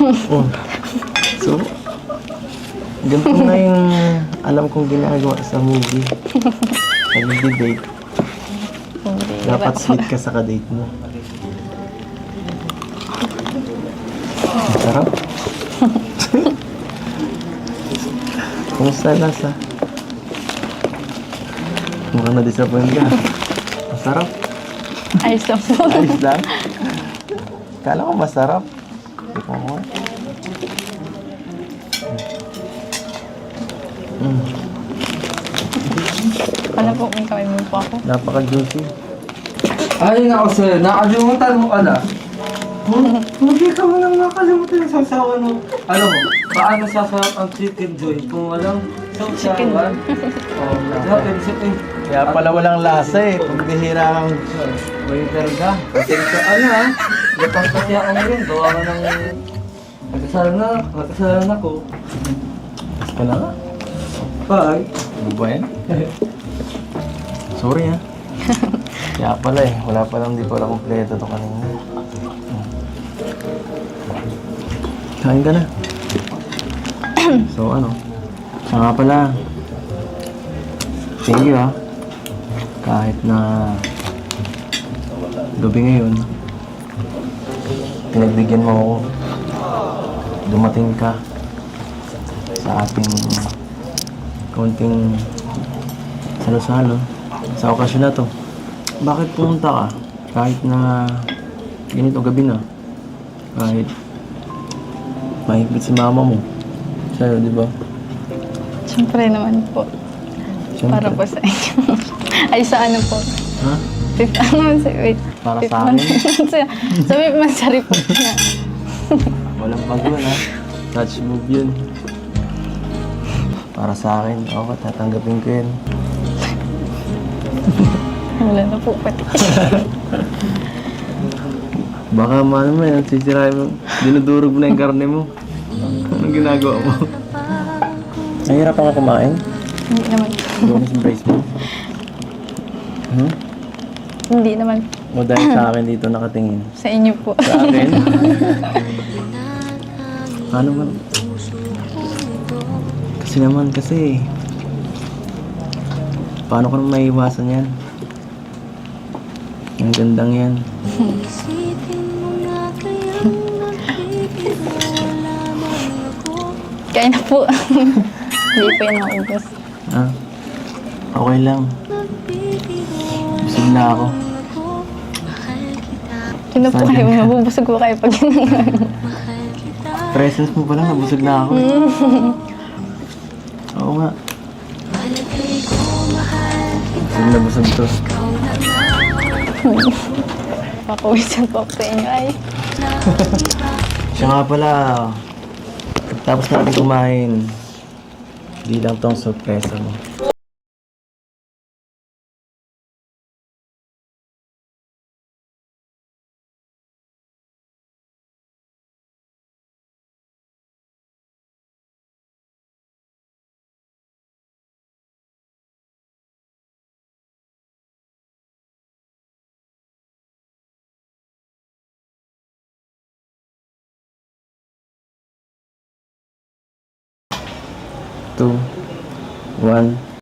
Oh. So, ganito nga yung alam kong ginagawa sa movie. Nag-debate. Dapat sweet ka sa kadate mo. Masarap. Kumusta lasa? Mukhang na-disappoint ka. Masarap. Ayos lang po. Ayos lang. Kala ko masarap. Hindi ko mo. Ano po, may kamay mo po ako. Napaka-juicy. Ay, nga sir, nakalimutan mo ka na. Hindi ka mo nang nakalimutan yung sasawa mo. Alam mo, paano sasarap ang chicken joy kung walang sausawan? Oh, nag-isip Kaya pala walang lasa eh. Pag bihira kang waiter ka. Ano ha? Lepang kasi ako ngayon, gawa ka ng... Nagkasalan ako. Mas ka na nga. Bye. Ano ba yan? Sorry ha. Kaya pala eh. Wala palang di pala kompleto ito kanina. Kain ka na. So ano? Siya nga pala. Thank you ha. Kahit na gabi ngayon, pinagbigyan mo ako. Dumating ka sa ating konting salo-salo sa okasyon na to. Bakit pumunta ka? Kahit na ganito gabi na. Kahit mahigpit si mama mo. Sa'yo, di ba? Siyempre naman po. Siyempre. Para po sa inyo. Ay, sa ano po? Ha? Wait. Para sa akin? Sa may masari po na. Walang pagod ha. Touch move yun. Para sa akin, ako tatanggapin ko yun. Wala na po pati. Baka ano mo yan, sisirain mo. Dinudurog mo na yung karne mo. Anong ginagawa mo? Nahirap ka kumain? Hindi naman. Bonus brace mo? Hmm? Hindi naman. O dahil sa akin dito nakatingin? Sa inyo po. Sa akin? Ano ba? Kasi paano ko naman maiiwasan yan? Ang gandang yan. Kaya na po. Hindi po yung naubos. Ah, okay lang. Busog na ako. Sino po kayo? Mabubusog po kayo pag ginagawa. Presence mo pa lang, nabusog na ako. Oo nga. Busog na busog to. Papawisan po ako sa inyo ay. Siya nga pala, tapos natin kumain. Di lang tong sorpresa mo. Two, one.